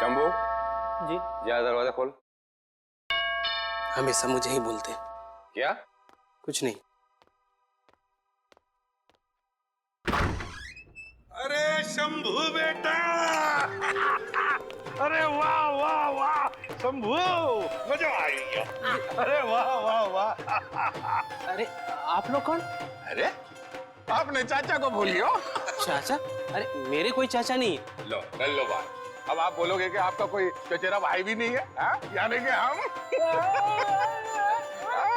शंभू जी जा दरवाजा खोल। हमेशा मुझे ही बोलते हैं। क्या? कुछ नहीं। अरे शंभू बेटा अरे वाह वाह वाह शंभू, मजा आ गया। अरे वाह वाह वाह। अरे आप लोग कौन? अरे आपने चाचा को भूलियो। चाचा? अरे मेरे कोई चाचा नहीं है। लो कर लो बात। अब आप बोलोगे कि आपका कोई चचेरा भाई भी नहीं है, यानी कि हम।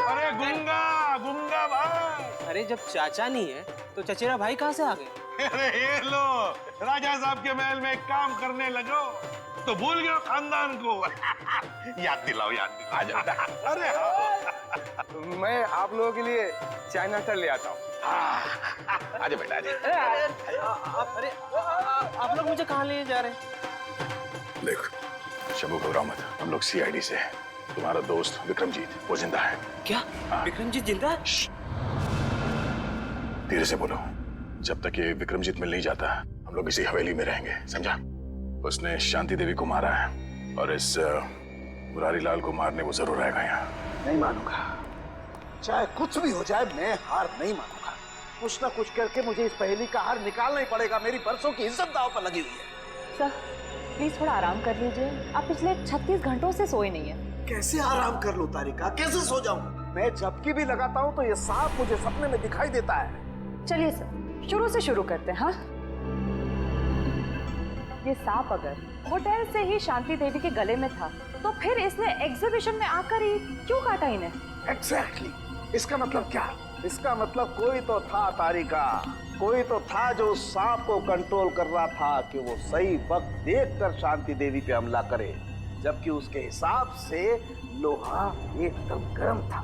अरे गुंगा गुंगा भाई। अरे जब चाचा नहीं है तो चचेरा भाई कहाँ से आ गए? अरे ये लो, राजा साहब के महल में काम करने लगो तो भूल गए खानदान को। याद दिलाओ याद दिलाओ। आ जाता। अरे हाँ। मैं आप लोगों के लिए चाय नाश्ता ले आता हूँ। आजा बेटा आजा। अरे आप लोग मुझे कहाँ ले जा रहे हैं? देख शंभू घबरा मत, हम लोग सीआईडी से हैं। तुम्हारा दोस्त विक्रमजीत वो जिंदा है। क्या विक्रमजीत जिंदा है? धीरे से बोलो। जब तक ये विक्रमजीत मिल नहीं जाता हम लोग इसी हवेली में रहेंगे, समझा? उसने शांति देवी को मारा है और इस मुरारी लाल को मारने वो जरूर आएगा यहाँ। नहीं मानूंगा, चाहे कुछ भी हो जाए मैं हार नहीं मानूंगा। कुछ ना कुछ करके मुझे इस पहेली का हार निकालना ही पड़ेगा। मेरी बरसों की इज्जत दांव पर लगी हुई है। सर प्लीज थोड़ा आराम कर लीजिए। आप पिछले 36 घंटों से सोए नहीं है। कैसे आराम कर लूं तारिका, कैसे सो जाऊं? मैं झपकी भी लगाता हूं तो ये सांप मुझे सपने में दिखाई देता है। चलिए सर शुरू से शुरू करते हैं। हाँ, ये सांप अगर होटल से ही शांति देवी के गले में था तो फिर इसने एग्जीबिशन में आकर ही क्यों काटा इन्हें? एग्जैक्टली। इसका मतलब क्या? इसका मतलब कोई तो था तारिका, कोई तो था जो उस सांप को कंट्रोल कर रहा था कि वो सही वक्त देखकर शांति देवी पे हमला करे, जबकि उसके हिसाब से लोहा एकदम गर्म था।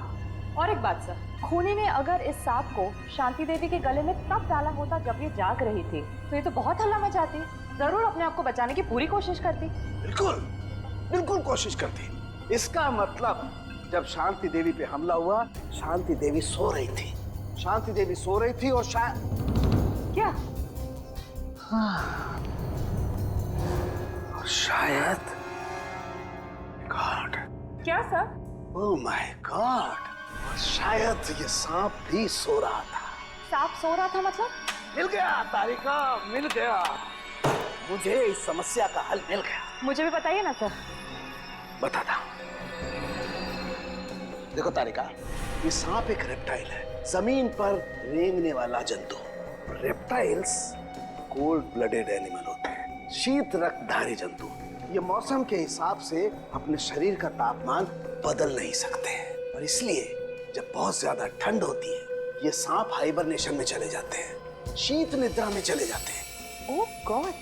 और एक बात सर, खूनी ने अगर इस सांप को शांति देवी के गले में तब डाला होता जब ये जाग रही थी तो ये तो बहुत हल्ला मचाती, जरूर अपने आप को बचाने की पूरी कोशिश करती। बिल्कुल बिल्कुल कोशिश करती। इसका मतलब जब शांति देवी पे हमला हुआ शांति देवी सो रही थी। शांति देवी सो रही थी और क्या? और शायद गॉड, क्या सर? ओह माय गॉड, और शायद ये सांप भी सो रहा था। सांप सो रहा था मतलब? मिल गया तारिका, मिल गया। मुझे इस समस्या का हल मिल गया। मुझे भी बताइए ना सर। बताता हूं। देखो तारिका, ये सांप एक रेप्टाइल है, जमीन पर रेंगने वाला जंतु। रेप्टाइल्स कोल्ड ब्लडेड एनिमल होते हैं, शीत रक्तधारी जंतु। ये मौसम के हिसाब से अपने शरीर का तापमान बदल नहीं सकते हैं और इसलिए जब बहुत ज्यादा ठंड होती है ये सांप हाइबरनेशन में चले जाते हैं, शीत निद्रा में चले जाते हैं। ओह गॉड,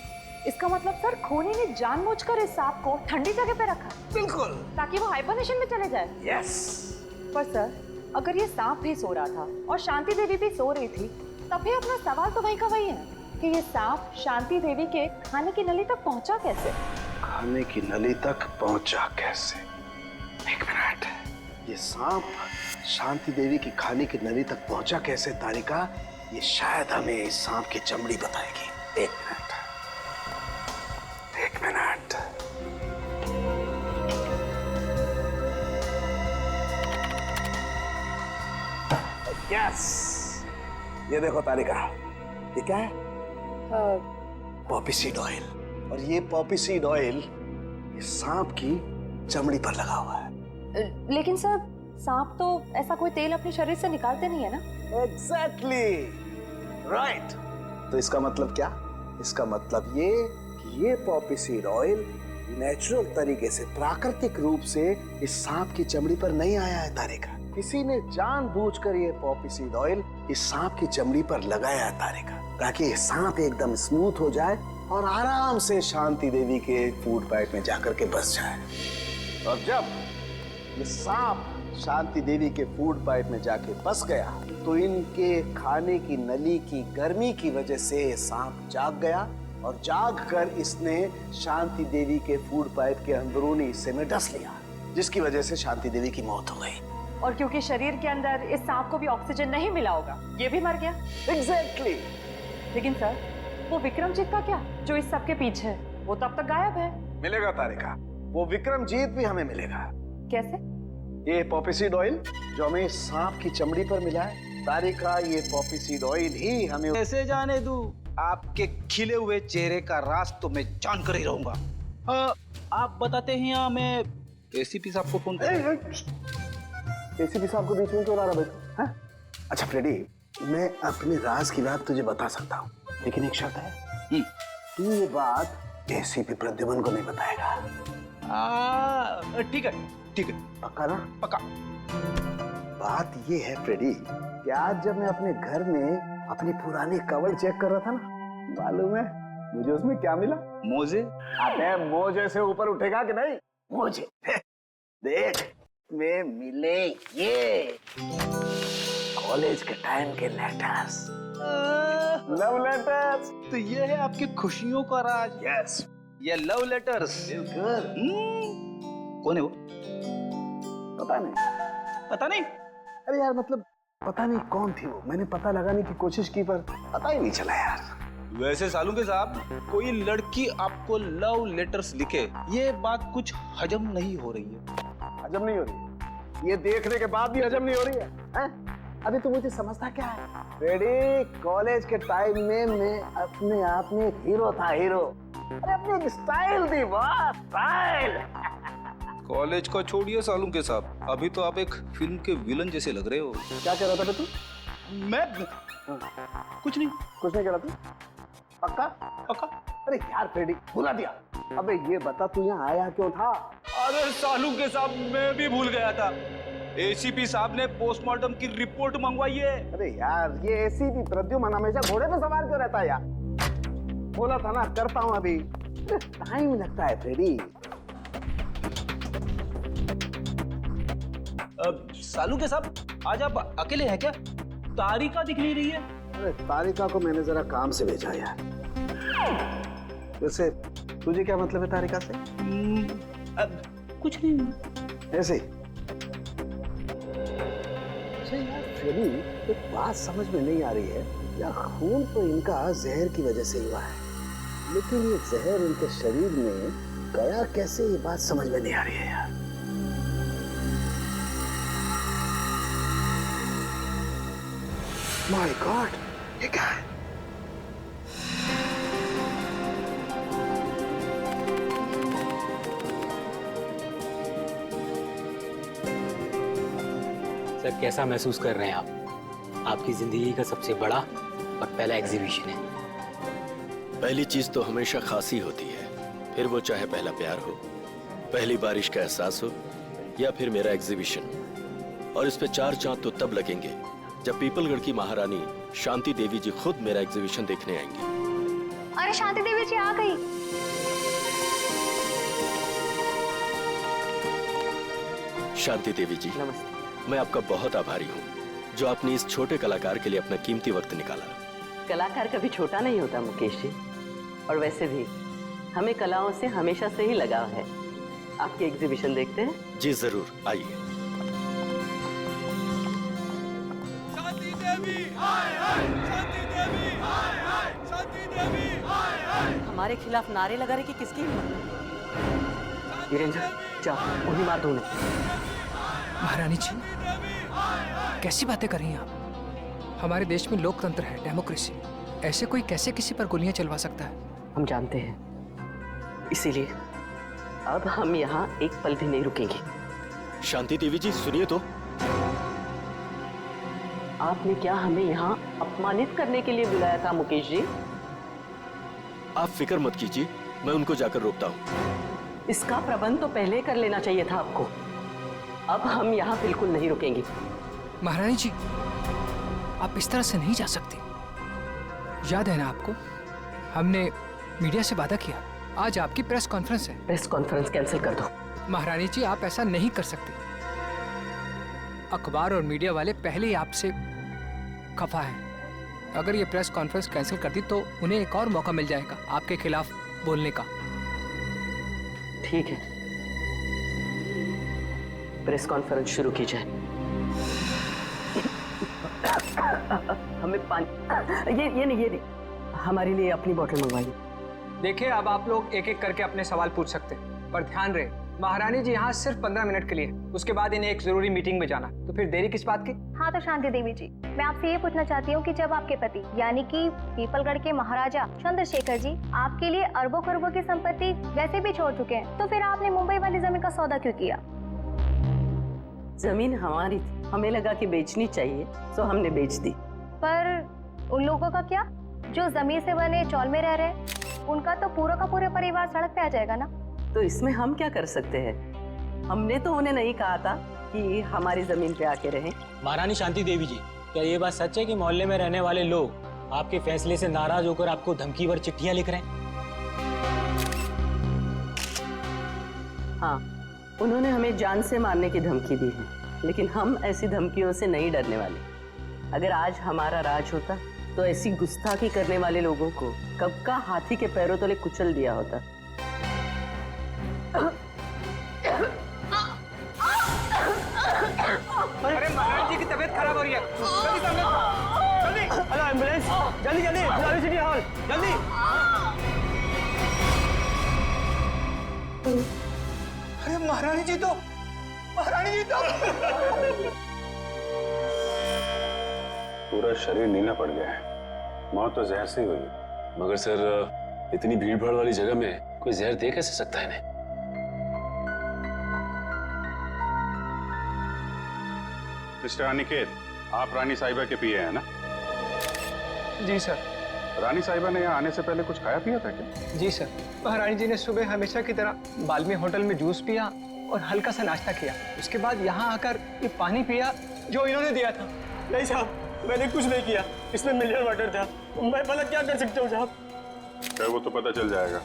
इसका मतलब सर खूनी ने जानबूझकर इस सांप को ठंडी जगह पे रखा बिल्कुल, ताकि वो हाइबरनेशन में चले जाए। यस। पर सर अगर ये सांप भी सो रहा था और शांति देवी भी सो रही थी तब भी अपना सवाल तो वही का वही है कि ये सांप शांति देवी के खाने की नली तक पहुंचा कैसे? खाने की नली तक पहुंचा कैसे? एक मिनट, ये सांप शांति देवी की खाने की नली तक पहुंचा कैसे तारिका? ये शायद हमें इस सांप की चमड़ी बताएगी। एक मिनट, एक मिनट। यस, ये देखो तारिका, ये क्या है? Poppy seed oil. और ये पॉपी सीड ऑयल ये सांप की चमड़ी पर लगा हुआ है। लेकिन सर सांप तो ऐसा कोई तेल अपने शरीर से निकालते नहीं है ना? Exactly right. तो इसका मतलब क्या? इसका मतलब ये कि ये पॉपी सीड ऑयल नेचुरल तरीके से, प्राकृतिक रूप से इस सांप की चमड़ी पर नहीं आया है तारिका। किसी ने जानबूझकर ये पॉपी सीड ऑयल इस सांप की चमड़ी पर लगाया है तारिका, ताकि ये सांप एकदम स्मूथ हो जाए और आराम से शांति देवी के फूड पाइप में जाकर के बस जाए। और जब ये सांप शांति देवी के फूड पाइप में जाके बस गया तो इनके खाने की नली की गर्मी की वजह से सांप जाग गया और जाग कर इसने शांति देवी के फूड पाइप के अंदरूनी हिस्से में डस लिया, जिसकी वजह से शांति देवी की मौत हो गई। और क्योंकि शरीर के अंदर इस सांप को भी ऑक्सीजन नहीं मिला होगा, ये भी मर गया। एग्जैक्टली। लेकिन सर वो विक्रमजीत का क्या, जो इस सब के पीछे है? वो तो अब तक गायब है। मिलेगा तारिका, वो विक्रमजीत भी हमें मिलेगा। कैसे? ये पॉपी सीड ऑयल जो हमें सांप की चमड़ी पर मिला है, तारिका ये पॉपी सीड ऑयल ही हमें। कैसे जाने दूं? आपके खिले हुए चेहरे का राज तो मैं जान कर ही रहूंगा। आप बताते हैं या मैं एसीपी साहब को फोन करूं? एसीपी साहब को बीच में क्यों ला रहा भाई? हाँ? अच्छा फ्रेडी, मैं अपने राज की बात तुझे बता सकता हूँ, लेकिन एक शर्त है। तू ये बात एसीपी प्रद्युमन को नहीं बताएगा। ठीक है, ठीक है, पक्का ना? पक्का। बात ये है फ्रेडी कि आज जब मैं अपने घर में अपनी पुरानी कवर चेक कर रहा था ना, मालूम है मुझे उसमें क्या मिला? मोजे? अबे मोजे से ऊपर उठेगा कि नहीं? मोजे देख में मिले ये कॉलेज के टाइम के लेटर्स, लव लेटर्स। तो ये है आपकी खुशियों का राज। यस, ये लव लेटर्स। बिल्कुल। कौन है वो? पता नहीं। पता नहीं? अरे यार मतलब पता नहीं कौन थी वो, मैंने पता लगाने की कोशिश की पर पता ही नहीं चला यार। वैसे सालुंके साहब, कोई लड़की आपको लव लेटर्स लिखे, ये बात कुछ हजम नहीं हो रही है। हजम नहीं हो रही है? ये देखने के बाद भी हजम नहीं हो रही है, हैं? अभी तो मुझे समझता क्या है रेडी, कॉलेज के टाइम में मैं अपने आप में एक हीरो था, हीरो। अरे अपनी एक स्टाइल थी, वाह स्टाइल। कॉलेज का छोड़िए सालुंके साहब, अभी तो आप एक फिल्म के विलन जैसे लग रहे हो। क्या कह रहा था बे तू? मैं कुछ नहीं। कुछ नहीं कह रहा तू? पक्का? पक्का। अरे यार फ्रेडी, भुला दिया। अबे ये बता तू यहाँ आया क्यों था? अरे सालुंके साहब, मैं भी भूल गया था। एसीपी साहब ने पोस्टमार्टम की रिपोर्ट मंगवाई है। अरे यार ये एसीपी प्रद्युमन हमेशा घोड़े पे सवार क्यों रहता है यार? बोला था ना करता हूँ अभी। टाइम लगता है फ्रेडी। सालुंके साहब, आज आप अकेले हैं क्या? तारिका दिख नहीं रही है। अरे तारिका को मैंने जरा काम से भेजा यार। वैसे तुझे क्या मतलब है तारिका से? कुछ नहीं, ऐसे ही। अच्छा यार फ्रेडी, एक बात समझ में नहीं आ रही है यार, खून तो इनका जहर की वजह से हुआ है, लेकिन ये जहर इनके शरीर में गया कैसे, ये बात समझ में नहीं आ रही है यार। माय गॉड, ये क्या है? सर, कैसा महसूस कर रहे हैं आप? आपकी जिंदगी का सबसे बड़ा और पहला एग्जीबिशन है। पहली चीज तो हमेशा खासी होती है, फिर वो चाहे पहला प्यार हो, पहली बारिश का एहसास हो, या फिर मेरा एग्जीबिशन। और इस पे 4 चांद तो तब लगेंगे जब पीपलगढ़ की महारानी शांति देवी जी खुद मेरा एग्जीबिशन देखने आएंगी। अरे शांति देवी जी आ गई। शांति देवी जी, नमस्ते। मैं आपका बहुत आभारी हूँ जो आपने इस छोटे कलाकार के लिए अपना कीमती वक्त निकाला। कलाकार कभी छोटा नहीं होता मुकेश जी, और वैसे भी हमें कलाओं से हमेशा से ही लगाव है। आपकी एग्जीबिशन देखते हैं? जी जरूर, आइए। शांति देवी हाय हाय, शांति देवी हाय हाय, शांति देवी हाय हाय। हमारे खिलाफ नारे लगा रहे कि किसकी हिम्मत? वीरेंद्र, जाओ उन्हें मार दो उन्हें। महारानी जी, कैसी बातें कर रही हैं आप? हमारे देश में लोकतंत्र है, डेमोक्रेसी। ऐसे कोई कैसे किसी पर गोलियां चलवा सकता है? हम जानते हैं, इसीलिए अब हम यहाँ एक पल भी नहीं रुकेंगे। शांति देवी जी सुनिए तो। आपने क्या हमें यहाँ अपमानित करने के लिए बुलाया था मुकेश जी? आप फिक्र मत कीजिए, मैं उनको जाकर रोकता हूँ। इसका प्रबंध तो पहले कर लेना चाहिए था आपको। अब हम यहाँ बिल्कुल नहीं रुकेंगे। महारानी जी, आप इस तरह से नहीं जा सकती। याद है ना आपको, हमने मीडिया से वादा किया, आज आपकी प्रेस कॉन्फ्रेंस है। प्रेस कॉन्फ्रेंस कैंसिल कर दो। महारानी जी, आप ऐसा नहीं कर सकते। अखबार और मीडिया वाले पहले ही आपसे खफा हैं। अगर ये प्रेस कॉन्फ्रेंस कैंसिल कर दी तो उन्हें एक और मौका मिल जाएगा आपके खिलाफ बोलने का। ठीक है, प्रेस कॉन्फ्रेंस शुरू की जाए। हमें पानी, ये नहीं, हमारे लिए अपनी बोतल मंगवाइए। देखिए, अब आप लोग एक एक करके अपने सवाल पूछ सकते हैं, पर ध्यान रहे महारानी जी यहाँ सिर्फ 15 मिनट के लिए, उसके बाद इन्हें एक जरूरी मीटिंग में जाना, तो फिर देरी किस बात की? हाँ तो शांति देवी जी, मैं आपसे ये पूछना चाहती हूँ कि जब आपके पति यानी कि पीपलगढ़ के महाराजा चंद्रशेखर जी आपके लिए अरबों खरबों की संपत्ति वैसे भी छोड़ चुके हैं, तो फिर आपने मुंबई वाली जमीन का सौदा क्यों किया? जमीन हमारी थी, हमें लगा कि बेचनी चाहिए, तो हमने बेच दी। पर उन लोगों का क्या जो जमीन से बने चौल में रह रहे, उनका तो पूरा का पूरा परिवार सड़क पे आ जाएगा ना। तो इसमें हम क्या कर सकते हैं? हमने तो उन्हें नहीं कहा था कि हमारी जमीन पे आके रहें। महारानी शांति देवी जी, क्या ये बात सच है कि मोहल्ले में रहने वाले लोग आपके फैसले से नाराज होकर आपको धमकी भर चिट्ठियां लिख रहे हैं? हाँ, उन्होंने हमें जान से मारने की धमकी दी है, लेकिन हम ऐसी धमकियों से नहीं डरने वाले। अगर आज हमारा राज होता तो ऐसी गुस्ताखी करने वाले लोगों को कब का हाथी के पैरों तले कुचल दिया होता। अरे महारानी जी की तबीयत खराब हो रही है, जल्दी जल्दी, हेलो एम्बुलेंस, जल्दी जल्दी, बुलाओ सिटी हॉल, जल्दी। अरे महारानी जी तो पूरा शरीर नीला पड़ गया है, मौत तो जहर से ही हुई। मगर सर, इतनी भीड़ भाड़ वाली जगह में कोई जहर दे कैसे सकता है इन्हें? मिस्टर अनिकेत, आप रानी साहिबा के पीए हैं ना? जी सर। रानी साहिबा ने यहाँ आने से पहले कुछ खाया पिया था क्या? जी सर, महारानी जी ने सुबह हमेशा की तरह बाल्मी होटल में जूस पिया और हल्का सा नाश्ता किया, उसके बाद यहाँ आकर ये पानी पिया जो इन्होंने दिया था। नहीं साहब, मैंने कुछ नहीं किया, इसमें मिनरल वाटर था, मैं भला क्या कर सकता हूँ साहब? वो तो पता चल जाएगा।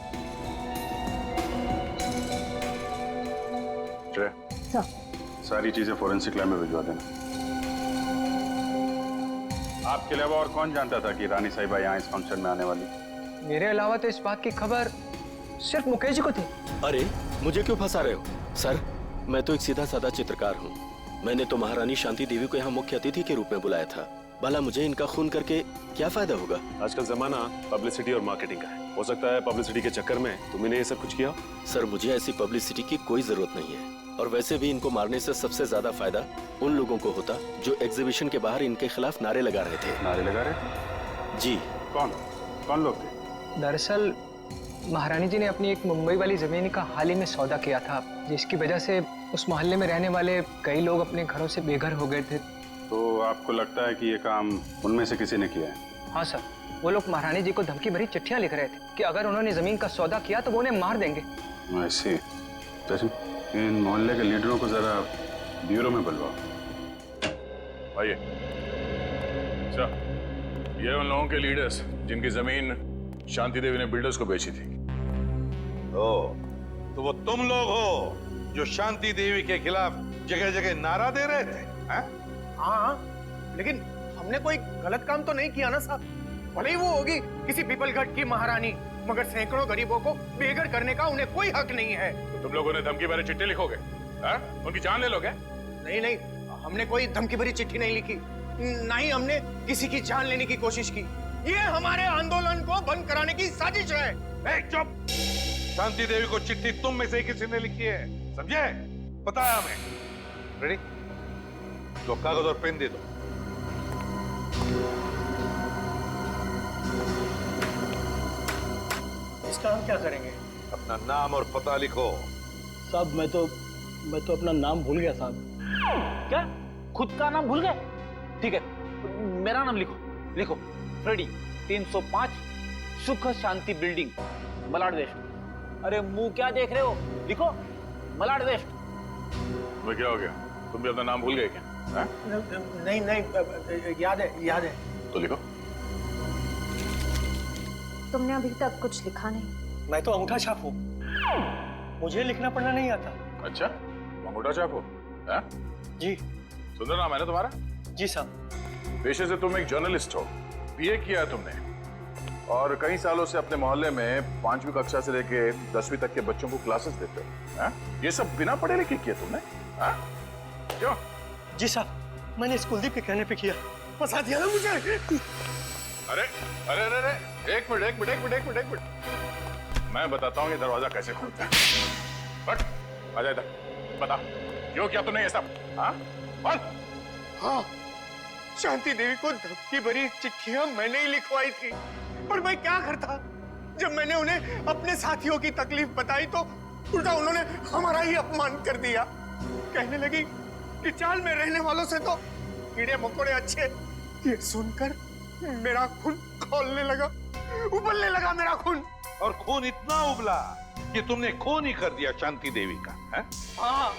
सारी चीजें फोरेंसिक लैब में भिजवा देना। आपके अलावा और कौन जानता था कि रानी साहिबा यहाँ इस फंक्शन में आने वाली? मेरे अलावा तो इस बात की खबर सिर्फ मुकेश जी को थी। अरे मुझे क्यों फंसा रहे हो सर? मैं तो एक सीधा साधा चित्रकार हूँ। मैंने तो महारानी शांति देवी को यहाँ मुख्य अतिथि के रूप में बुलाया था। भला मुझे इनका खून करके क्या फायदा होगा? आजकल जमाना पब्लिसिटी और मार्केटिंग का है। हो सकता है पब्लिसिटी के चक्कर में तुमने ये सब कुछ किया। सर, मुझे ऐसी पब्लिसिटी की कोई जरूरत नहीं है, और वैसे भी इनको मारने से सबसे ज्यादा फायदा उन लोगों को होता जो एग्जीबिशन के बाहर इनके खिलाफ नारे लगा रहे थे। नारे लगा रहे? जी। कौन लोग थे? दरअसल महारानी जी ने अपनी एक मुंबई वाली जमीन का हाल ही में सौदा किया था, जिसकी वजह से उस मोहल्ले में रहने वाले कई लोग अपने घरों से बेघर हो गए थे। तो आपको लगता है कि ये काम उनमें से किसी ने किया है? हाँ सर, वो लोग महारानी जी को धमकी भरी चिट्ठियां लिख रहे थे कि अगर उन्होंने जमीन का सौदा किया तो वो उन्हें मार देंगे। ऐसे इन मोहल्ले के लीडरों को जरा ब्यूरो में बुलवाओ। आइए। अच्छा, ये उन लोगों के लीडर्स जिनकी जमीन शांति देवी ने बिल्डर्स को बेची थी। तो वो तुम लोग हो जो शांति देवी के खिलाफ जगह जगह नारा दे रहे थे? हाँ, लेकिन हमने कोई गलत काम तो नहीं किया ना साहब। भले ही वो होगी किसी पीपलगढ़ की महारानी, मगर सैकड़ों गरीबों को बेघर करने का उन्हें कोई हक नहीं है। तो तुम लोगों ने धमकी भरी चिट्ठी लिखोगे? उनकी जान ले लोगे? नहीं, हमने कोई धमकी भरी चिट्ठी नहीं लिखी, ना ही हमने किसी की जान लेने की कोशिश की। ये हमारे आंदोलन को बंद कराने की साजिश है। चुप! शांति देवी को चिट्ठी तुम में से किसी ने लिखी है, समझे? पता है हमें। रेडी? तो कागज और पेन दे दो। इसका हम क्या करेंगे? अपना नाम और पता लिखो। साहब, मैं तो अपना नाम भूल गया साहब। क्या? खुद का नाम भूल गए? ठीक है, मेरा नाम लिखो। फ्रेडी, 305 सुख शांति बिल्डिंग, मलाड वेस्ट। अरे मुंह क्या देख रहे हो? लिखो, मलाड वेस्ट। तुम्हें क्या हो गया? तुम भी अपना नाम भूल गए क्या? नहीं, याद है। तो लिखो। तुमने अभी तक कुछ लिखा नहीं। मैं तो अंगूठा छाप हूँ, मुझे लिखना पढ़ना नहीं आता। अच्छा, अंगूठा छाप हो? जी। सुंदर नाम है ना तुम्हारा? जी साहब। पेशे से तुम एक जर्नलिस्ट हो, बीए किया है तुमने, और कई सालों से अपने मोहल्ले में 5वीं कक्षा से लेके 10वीं तक के बच्चों को क्लासेस देते हो। ये सब बिना पढ़े लिखे किया तुमने? क्यों? जी साहब, मैंने इस कुलदीप के कहने पे किया। फंसा दिया ना मुझे। अरे, एक मिनट। मैं बताता हूँ ये दरवाजा कैसे खुलता है। बट आजा इधर, बता क्यों किया तूने ये सब? हाँ बोल। हाँ, शांति देवी को धमकी भरी चिट्ठियां मैंने ही लिखवाई थी। पर मैं क्या करता, जब मैंने उन्हें अपने साथियों की तकलीफ बताई तो उल्टा उन्होंने हमारा ही अपमान कर दिया। कहने लगी कि चाल में रहने वालों से तो कीड़े मकोड़े अच्छे। ये सुनकर मेरा खून खौलने लगा, उबलने लगा मेरा खून। और खून इतना उबला कि तुमने खून ही कर दिया शांति देवी का, है? हाँ,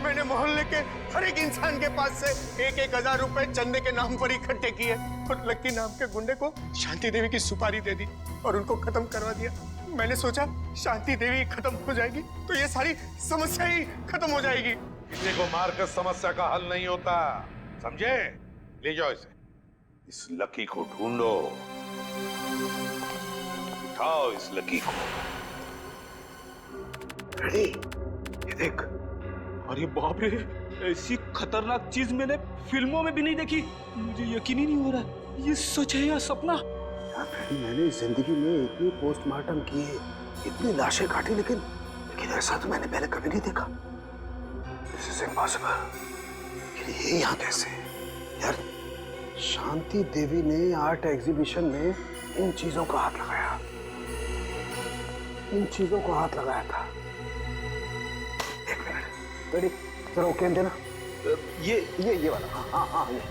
मैंने मोहल्ले के हर एक इंसान के पास से 1,000 रुपए चंदे के नाम पर इकट्ठे किए और लक्की नाम के गुंडे को शांति देवी की सुपारी दे दी और उनको खत्म करवा दिया। मैंने सोचा शांति देवी खत्म हो जाएगी तो ये सारी समस्या ही खत्म हो जाएगी। किसी को मारकर समस्या का हल नहीं होता, समझे? ले जाओ इसे, इस लकी को ढूंढो, उठाओ इस लकी को। रेडी? ये देख, अरे बाप रे, ऐसी खतरनाक चीज मैंने फिल्मों में भी नहीं देखी। मुझे यकीन ही नहीं हो रहा ये सच है या सपना। यार फ्रेडी, मैंने जिंदगी में इतनी पोस्टमार्टम किए, इतनी लाशें काटी, लेकिन ऐसा तो मैंने पहले कभी नहीं देखा। This is impossible। ये यहाँ कैसे? यार शांति देवी ने आर्ट एग्जीबिशन में इन चीजों को हाथ लगाया, इन चीजों को हाथ लगाया था। एक मिनट रेडी, जरा ओके देना। ये वाला, हाँ हाँ ये।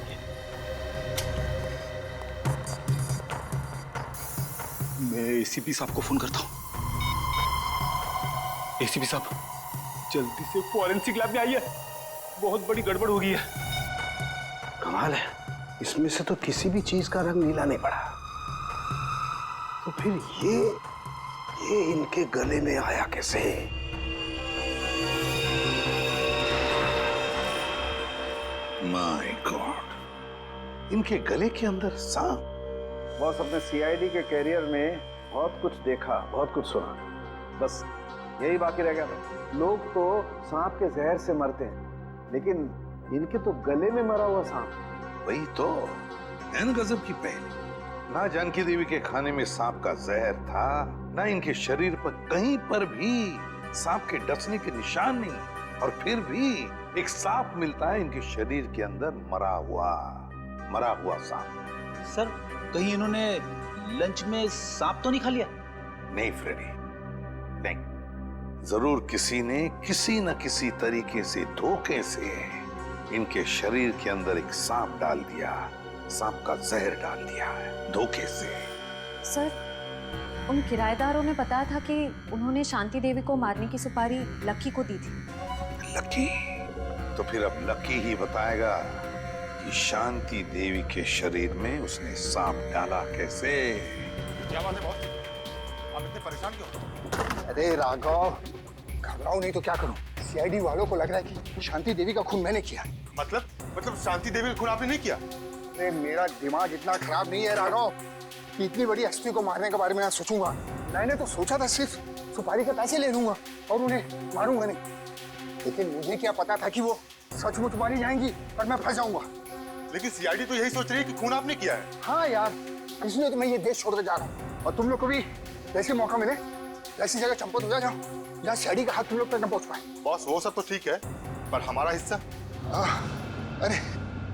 मैं एसीपी साहब को फोन करता हूँ। एसीपी साहब, जल्दी से फॉरेंसिक लैब में आइए, बहुत बड़ी गड़बड़ हो गई है। कमाल है, इसमें से तो किसी भी चीज का रंग नीला नहीं पड़ा। तो फिर ये इनके गले में आया कैसे? माय गॉड, इनके गले के अंदर सांप। बॉस, अपने सीआईडी के कैरियर में बहुत कुछ देखा, बहुत कुछ सुना, बस यही बाकी रह गया था। लोग तो सांप के जहर से मरते हैं, लेकिन इनके तो गले में मरा हुआ सांप। वही तो एन गजब की पहली। ना जानकी देवी के खाने में सांप का जहर था, ना इनके शरीर पर कहीं पर भी सांप के डसने के निशान नहीं, और फिर भी एक सांप मिलता है इनके शरीर के अंदर, मरा हुआ सांप। सर, कहीं इन्होंने लंच में सांप तो नहीं खा लिया? नहीं फ्रेडी, नहीं। जरूर किसी ने किसी न किसी तरीके से, धोखे से इनके शरीर के अंदर एक सांप डाल दिया, सांप का जहर डाल दिया है, धोखे से। सर, उन किराएदारों ने बताया था कि उन्होंने शांति देवी को मारने की सुपारी लक्की को दी थी। लकी? तो फिर अब लकी ही बताएगा कि शांति देवी के शरीर में उसने सांप डाला कैसे। क्या बात है बॉस, आप इतने परेशान क्यों? अरे राघव, घबराओ नहीं तो क्या करूं? सीआईडी वालों को लग रहा है कि शांति देवी का खून मैंने किया। मतलब शांति देवी का खून आपने नहीं किया? अरे मेरा दिमाग इतना खराब नहीं है राघव कि इतनी बड़ी हस्ती को मारने के बारे में सोचूंगा। मैंने तो सोचा था सिर्फ सुपारी के पैसे ले लूंगा और उन्हें मारूंगा नहीं, लेकिन मुझे क्या पता था कि वो सचमुच मारी जाएंगी और मैं फंस जाऊंगा। लेकिन सीआईडी तो यही सोच रही है कि खून आपने किया है। हाँ यार, इसलिए तो मैं ये देश छोड़कर जा रहा हूँ, और तुम लोग को भी जैसे मौका मिले ऐसी जगह चंपत हो जाओ जहाँ सीआईडी का हाथ तुम लोग तक न पहुँच पाए। बॉस, वो सब तो ठीक है, पर हमारा हिस्सा? अरे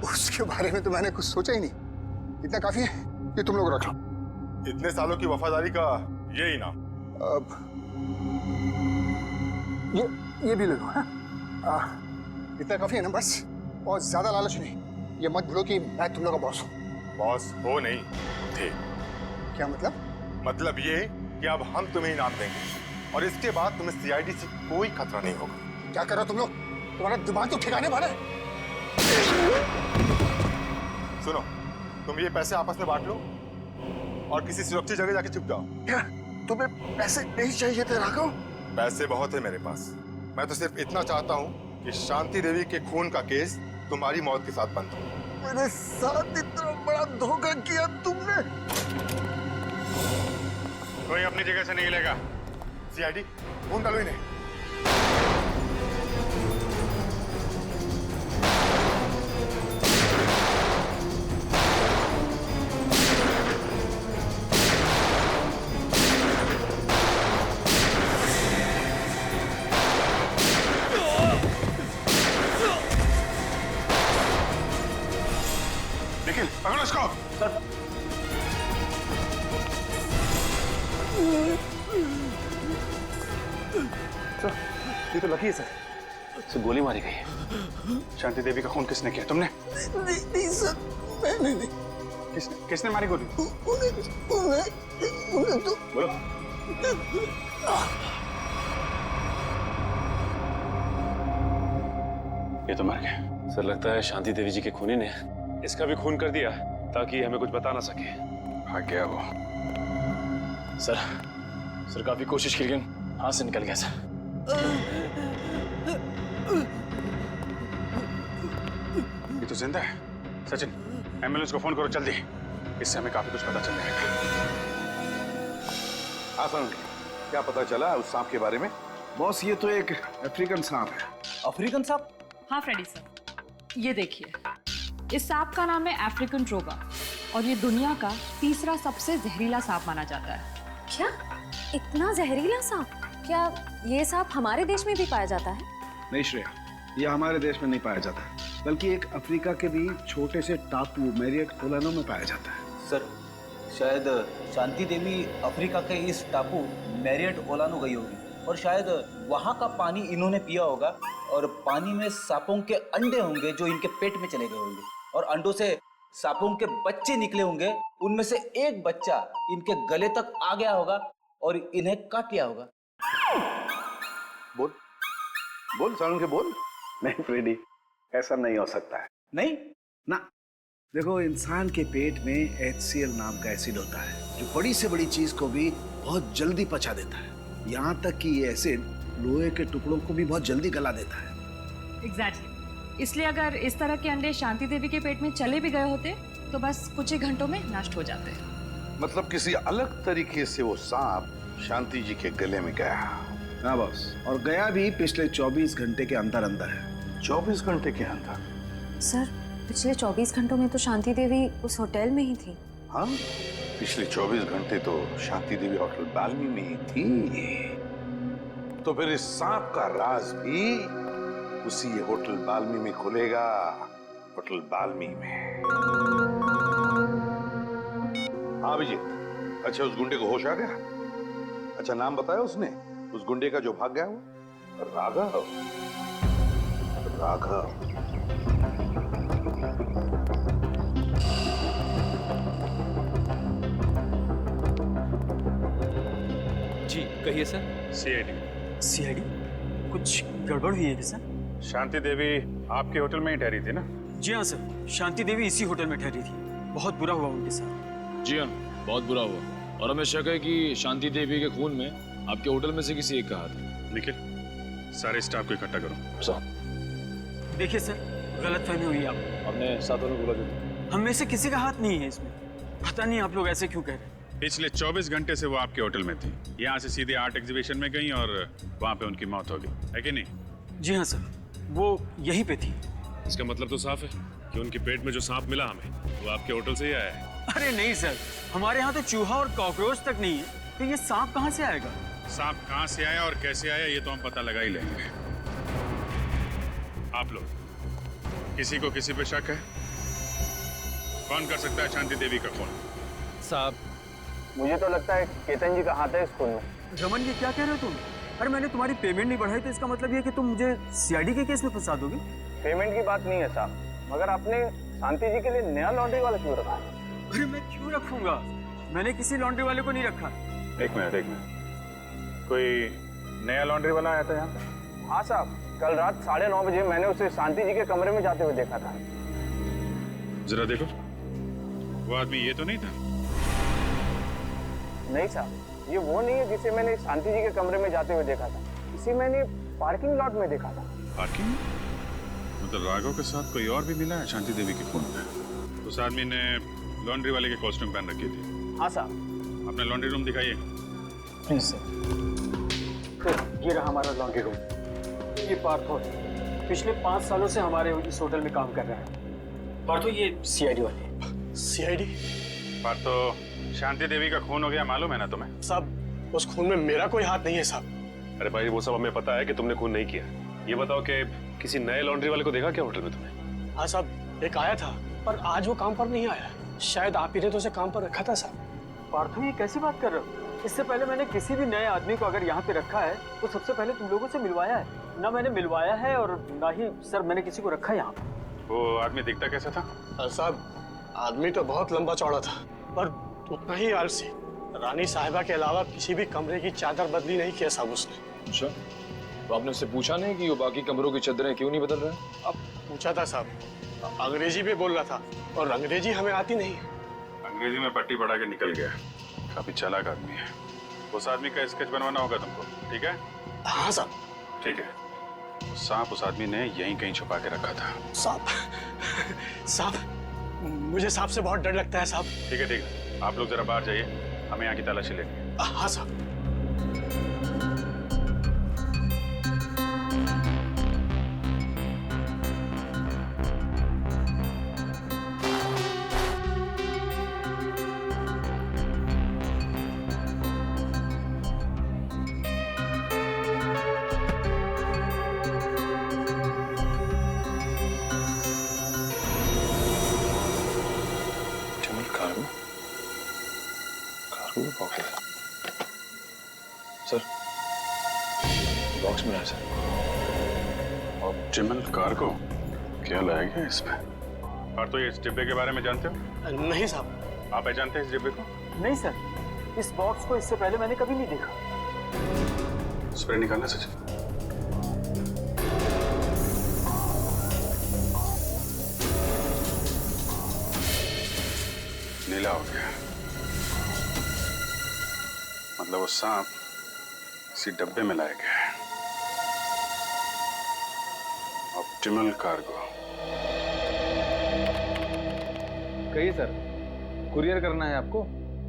उसके बारे में तो मैंने कुछ सोचा ही नहीं। इतना काफी है कि तुम लोग रख लो। इतने सालों की वफादारी का ये इनाम। अब ये भी ले लो। इतना काफी है ना, बस बहुत ज्यादा लालच नहीं। ये मत भूलो कि मैं तुम लोग का बॉस हूँ। बॉस हो नहीं थे। क्या मतलब? मतलब ये कि अब हम तुम्हें इनाम देंगे और इसके बाद तुम्हें सीआईडी से कोई खतरा नहीं होगा। क्या कर रहे हो तुम लोग? तुम्हारा दिमाग तो ठिकाने भरा है। सुनो, तुम ये पैसे आपस में बांट लो और किसी सुरक्षित जगह जाके छुप जाओ। क्या तुम्हें पैसे नहीं चाहिए थे राघव? पैसे बहुत है मेरे पास। मैं तो सिर्फ इतना चाहता हूँ कि शांति देवी के खून का केस तुम्हारी मौत के साथ बंद हो। मेरे साथ इतना बड़ा धोखा किया तुमने। कोई अपनी जगह से नहीं हिलेगा। सीआईडी, ढूंढ डालो इन्हें। पकड़ो इसको। सर ये तो लकी है सर। गोली मारी गई है। शांति देवी का खून किसने किया? तुमने? नहीं सर, मैंने नहीं। किसने मारी गोली? उन्हें तो बोलो। ये तो मर गया। सर लगता है शांति देवी जी के खूनी ने इसका भी खून कर दिया ताकि हमें कुछ बता ना सके। भाग गया वो। सर काफी कोशिश की लेकिन हाथ से निकल गया सर। ये तो जिंदा है। सचिन, एम्बुलेंस को फोन करो जल्दी। इससे हमें काफी कुछ पता चल जाएगा। आसान, क्या पता चला उस सांप के बारे में? बॉस, ये तो एक अफ्रीकन सांप है। अफ्रीकन सांप? हाँ फ्रेडी सर, ये देखिए, इस सांप का नाम है अफ्रीकन ट्रोगा और ये दुनिया का तीसरा सबसे जहरीला सांप माना जाता है। क्या इतना जहरीला सांप? क्या ये सांप हमारे देश में भी पाया जाता है? नहीं श्रेया, ये हमारे देश में नहीं पाया जाता, बल्कि एक अफ्रीका के भी छोटे से टापू मैरियट ओलानो में पाया जाता है। सर शायद शांति देवी अफ्रीका के इस टापू मैरियट ओलानो गई होगी और शायद वहाँ का पानी इन्होंने पिया होगा और पानी में सांपों के अंडे होंगे जो इनके पेट में चले गए होंगे और अंडों से सांपों के बच्चे निकले होंगे। उनमें से एक बच्चा इनके गले तक आ गया होगा और इन्हें काट लिया होगा। बोल बोल सारंग के बोल। नहीं फ्रेडी, ऐसा नहीं हो सकता है। नहीं ना, देखो, इंसान के पेट में HCl नाम का एसिड होता है जो बड़ी से बड़ी चीज को भी बहुत जल्दी पचा देता है। यहाँ तक कि ये एसिड लोहे के टुकड़ों को भी बहुत जल्दी गला देता है। एग्जैक्टली, इसलिए अगर इस तरह के अंडे शांति देवी के पेट में चले भी गए होते तो बस कुछ ही घंटों में नष्ट हो जाते। मतलब किसी अलग तरीके से वो सांप शांति जी के गले में गया। हाँ बॉस, और गया भी पिछले 24 घंटे के अंदर अंदर है। 24 घंटे के अंदर? सर पिछले 24 घंटों में तो शांति देवी उस होटल में ही थी। हाँ, पिछले 24 घंटे तो शांति देवी होटल बाल्मी में ही थी। तो फिर इस सांप का राज भी उसी होटल बाल्मी में खुलेगा। होटल बाल्मी में। हाँ अभिजीत, अच्छा उस गुंडे को होश आ गया? अच्छा नाम बताया उसने उस गुंडे का जो भाग गया वो? राघव। राघव। जी कहिए सर। सीआईडी कुछ गड़बड़ हुई है क्या सर? शांति देवी आपके होटल में ही ठहरी थी ना? जी हाँ सर, शांति देवी इसी होटल में ठहरी थी। बहुत बुरा हुआ उनके साथ। जी हाँ, बहुत बुरा हुआ और हमें शक है कि शांति देवी के खून में आपके होटल में से किसी एक का हाथ है। निखिल, सारे स्टाफ को इकट्ठा करो। सर देखिए सर, गलतफहमी हुई आपको। हमने साथों में बोला जो हम में से किसी का हाथ नहीं है इसमें। पता नहीं आप लोग ऐसे क्यों कह रहे हैं। पिछले 24 घंटे से वो आपके होटल में थी। यहाँ से सीधे आर्ट एग्जीबिशन में गई और वहाँ पे उनकी मौत हो गई, है कि नहीं? जी हाँ सर, वो यहीं पे थी। इसका मतलब तो साफ है कि उनके पेट में जो सांप मिला हमें वो आपके होटल से ही आया है। अरे नहीं सर, हमारे यहाँ तो चूहा और कॉकरोच तक नहीं है, तो ये सांप कहाँ से आएगा? सांप कहाँ से आया और कैसे आया ये तो हम पता लगा ही लेंगे। आप लोग किसी को किसी पे शक है? कौन कर सकता है शांति देवी का खून? साहब मुझे तो लगता है केतन जी का हाथ है इस खून में। रमन जी क्या कह रहे हो तुम? अरे मैंने तुम्हारी पेमेंट नहीं बढ़ाई तो इसका मतलब ये कि तुम मुझे सीआईडी के केस में फंसा दोगे? पेमेंट की बात नहीं है साहब, मगर आपने शांति जी के लिए नया लॉन्ड्री वाला क्यों रखा है? अरे मैं क्यों रखूंगा? मैंने किसी लॉन्ड्री वाले को नहीं रखा। एक मिनट, कोई नया लॉन्ड्री वाला आया था यहाँ पे? हाँ साहब, कल रात 9:30 बजे मैंने उसे शांति जी के कमरे में जाते हुए देखा था। जरा देखो, वो आदमी ये तो नहीं था? नहीं साहब, ये वो नहीं है जिसे मैंने शांति जी के कमरे में जाते हुए देखा था। इसे मैंने पार्किंग लॉट में देखा था। पार्किंग? मतलब राघव के साथ कोई और भी मिला है शांति देवी के खून में? उस आदमी ने लॉन्ड्री वाले के कॉस्ट्यूम पहन रखी थी। हाँ साहब। अपना लॉन्ड्री रूम दिखाइए। नहीं सर, ये रहा हमारा लॉन्ड्री रूम। ये पार्थो है, पिछले 5 सालों से हमारे इस होटल में काम कर रहा है। पार्थो ये सीआईडी वाले। सीआईडी? पार्थो, शांति देवी का खून हो गया मालूम है ना तुम्हें? साहब उस खून में मेरा कोई हाथ नहीं है साहब। अरे भाई वो सब हमें पता है कि तुमने खून नहीं किया। ये बताओ कि किसी नए लॉन्ड्री वाले को देखा क्या होटल में तुमने? हाँ साहब, एक आया था पर आज वो काम पर नहीं आया। शायद आप ही ने तो उसे काम पर रखा था साहब। पार्थो ये कैसी बात कर रहे हो? इससे पहले मैंने किसी भी नए आदमी को अगर यहाँ पे रखा है तो सबसे पहले तुम लोगों से मिलवाया है। ना मैंने मिलवाया है और ना ही सर मैंने किसी को रखा है यहाँ पे। वो आदमी दिखता कैसा था? साहब आदमी तो बहुत लंबा चौड़ा था पर उतना ही आलसी। रानी साहिबा के अलावा किसी भी कमरे की चादर बदली नहीं किया साहब उसने। अच्छा, तो आपने उससे पूछा नहीं कि वो बाकी कमरों की चादरें क्यों नहीं बदल रहा है? अब पूछा था साहब, अंग्रेजी में बोल रहा था और अंग्रेजी हमें आती नहीं। अंग्रेजी में पट्टी पढ़ा के निकल गया। काफी चालाक आदमी है। उस आदमी का स्केच बनवाना होगा तुमको, ठीक है? हाँ साहब। ठीक है। सांप उस आदमी ने यहीं कहीं छुपा के रखा था। सांप मुझे सांप से बहुत डर लगता है साहब। ठीक है ठीक है, आप लोग जरा बाहर जाइए, हमें यहाँ की तलाशी लेनी है। हाँ साहब। सर बॉक्स में है सर। ऑप्टिमल कार्गो क्या लाया गया इसमें? और तो ये इस डिब्बे के बारे में जानते हो? नहीं साहब। आप जानते हैं इस डिब्बे को? नहीं सर, इस बॉक्स को इससे पहले मैंने कभी नहीं देखा। स्प्रे निकालना सचिन। नीला हो गया, मतलब वो सांप इसी डब्बे में लाया गया है। Optimal cargo. कहिए सर, कुरियर करना है आपको?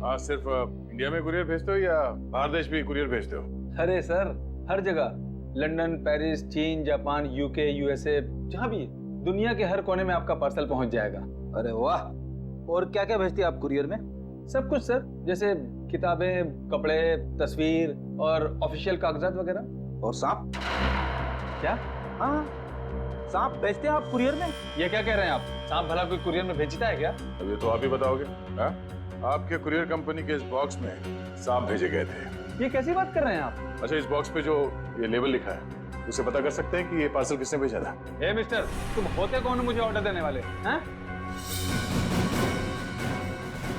हाँ, सिर्फ इंडिया में कुरियर भेजते हो या बाहर देश भी कुरियर भेजते हो? अरे सर, हर जगह, लंदन, पेरिस, चीन, जापान, यूके, यूएसए, जहाँ भी, दुनिया के हर कोने में आपका पार्सल पहुंच जाएगा। अरे वाह! और क्या क्या भेजती है आप कुरियर में? सब कुछ सर, जैसे किताबें, कपड़े, तस्वीर और ऑफिशियल कागजात वगैरह। और सांप? क्या? हाँ, सांप भेजते हैं आप कुरियर में? ये क्या कह रहे हैं आप? सांप भला कोई कुरियर में भेजता है क्या? अब ये तो आप ही बताओगे। हाँ? आपके कुरियर कंपनी के इस बॉक्स में सांप भेजे गए थे। ये कैसी बात कर रहे हैं आप? अच्छा, इस बॉक्स पे जो ये लेबल लिखा है उसे पता कर सकते हैं कि ये पार्सल किसने भेजा था? ए मिस्टर, तुम होते कौन हो मुझे ऑर्डर देने वाले? हैं?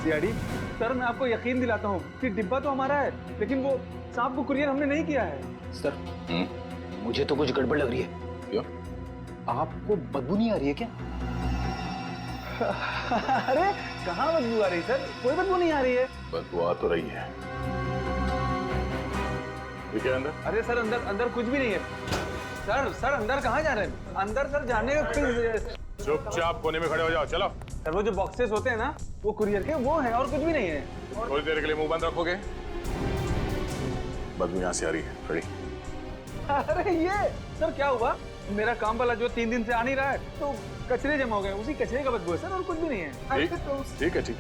सीआईडी सर, मैं आपको यकीन दिलाता हूँ कि डिब्बा तो हमारा है, लेकिन वो सांप को कुरियर हमने नहीं किया है। सर, मुझे तो कुछ गड़बड़ लग रही है। क्यों? आपको बदबू नहीं आ रही है क्या? अरे कहाँ बदबू आ रही सर? कोई बदबू नहीं आ रही है। बदबू आ तो रही है। ये क्या अंदर? अरे सर, अंदर अंदर कुछ भी नहीं है। सर अंदर कहाँ जा रहे हैं? अंदर सर जाने का चुपचाप कोने में खड़े हो जाओ, चलो। सर वो जो बॉक्सेस होते हैं ना, वो कुरियर के वो हैं और कुछ भी नहीं है। थोड़ी देर के लिए मुंह बंद रखोगे? बदबू यहाँ से आ रही है। खड़ी। अरे ये सर क्या हुआ? मेरा काम वाला जो 3 दिन से आ नहीं रहा है, तो कचरे जमा हो गए, उसी कचरे का बदबू है सर, और कुछ भी नहीं है। ठीक है,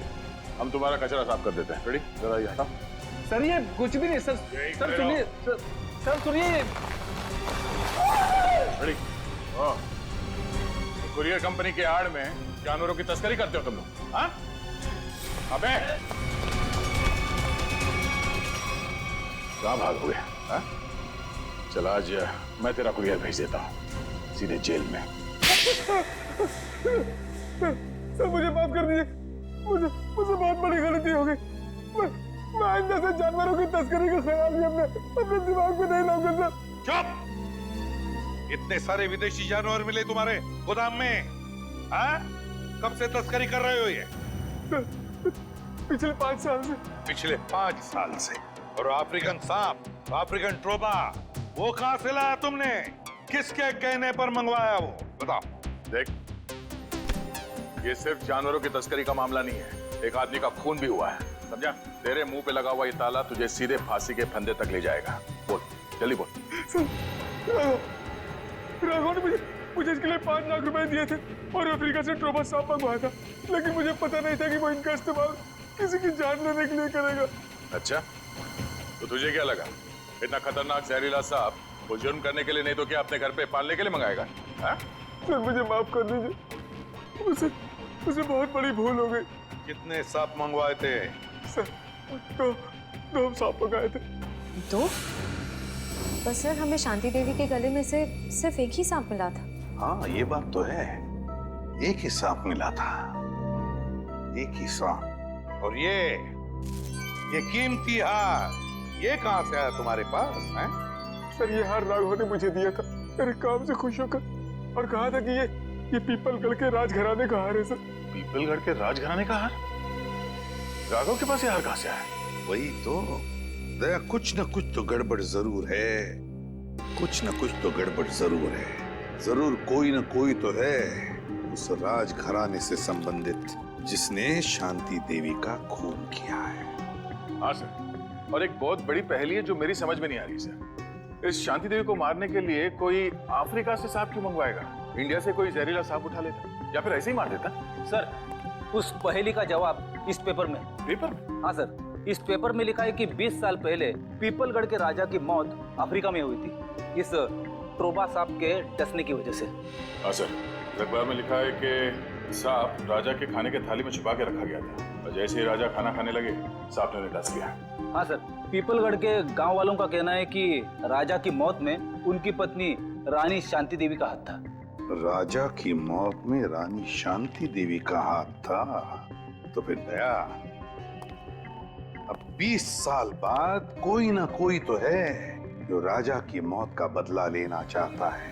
हम तुम्हारा कचरा साफ कर देते हैं। रेडी? जरा ये हटाओ। सर ये कुछ भी नहीं सर। सर सुनिए सर सुनिए। रेडी? कुरियर कंपनी के आड़ में जानवरों की तस्करी करते हो तुम लोग? हाँ? अबे कहाँ भागोगे? हाँ? चल आज मैं तेरा कुरियर भेज देता हूँ सीधे जेल में। सर मुझे माफ कर दीजिए, मुझे बहुत बड़ी गलती हो गई। मैं आइंदा से जानवरों की तस्करी का ख्याल भी अपने दिमाग में नहीं लाऊंगा सर। चुप! इतने सारे विदेशी जानवर मिले तुम्हारे गोदाम में? हाँ? कब से तस्करी कर रहे हो ये? पिछले 5 साल से। पिछले 5 साल से? और अफ्रीकन सांप, अफ्रीकन ट्रोबा, वो कहां से लाया तुमने? किसके कहने पर मंगवाया वो? बताओ। देख, ये सिर्फ जानवरों की तस्करी का मामला नहीं है, एक आदमी का खून भी हुआ है, समझा? तेरे मुंह पे लगा हुआ ये ताला तुझे सीधे फांसी के फंदे तक ले जाएगा। बोल, जल्दी बोल। राघव ने मुझे इसके लिए 5 लाख रुपए दिए थे और अफ्रीका से ट्रोबा सांप मंगवाया था, लेकिन मुझे पता नहीं था कि वो इनका इस्तेमाल किसी की जान लेने के लिए करेगा। अच्छा, तो तुझे क्या लगा इतना खतरनाक जहरीला सांप वो जुर्म करने के लिए नहीं तो क्या अपने घर पे पालने के लिए मंगाएगा? सर मुझे माफ कर दीजिए, उसे बहुत बड़ी भूल हो गई। कितने सांप मंगवाए थे? सर दो सांप मंगाए थे। दो? बस सर, हमें शांति देवी के गले में से सिर्फ एक ही सांप मिला था। हाँ, ये बात तो है, एक ही सांप मिला था, एक ही सांप। और ये कीमती हार, ये कहाँ से आया तुम्हारे पास है? सर ये हार राघव ने मुझे दिया था मेरे काम से खुश होकर, और कहा था कि ये पीपलगढ़ के राजघराने का हार है सर। पीपलगढ़ के राजघराने का हार? राघव के पास ये हार कहाँ से आया? वही तो दया, कुछ न कुछ तो गड़बड़ जरूर है, कुछ न कुछ तो गड़बड़ जरूर है। जरूर कोई न कोई तो है उस राजघराने से संबंधित जिसने शांति देवी का खून किया है। हाँ सर, और एक बहुत बड़ी पहेली है जो मेरी समझ में नहीं आ रही सर। इस शांति देवी को मारने के लिए कोई अफ्रीका से सांप क्यों मंगवाएगा? इंडिया से कोई जहरीला सांप उठा लेता या फिर ऐसे ही मार देता? सर, उस पहेली का जवाब इस पेपर में। पेपर में? हाँ सर, इस पेपर में लिखा है कि 20 साल पहले पीपलगढ़ के राजा की मौत अफ्रीका में हुई थी, इस ट्रोबा सांप के डसने की वजह से। हाँ सर, अखबार में लिखा है कि सांप राजा के खाने के थाली में छुपा के रखा गया था, और जैसे ही राजा खाना खाने लगे सांप ने उन्हें डस लिया। हाँ सर, पीपलगढ़ के गांव वालों का कहना है कि राजा की मौत में उनकी पत्नी रानी शांति देवी का हाथ था। राजा की मौत में रानी शांति देवी का हाथ था? तो फिर दया, अब 20 साल बाद कोई ना कोई तो है जो राजा की मौत का बदला लेना चाहता है,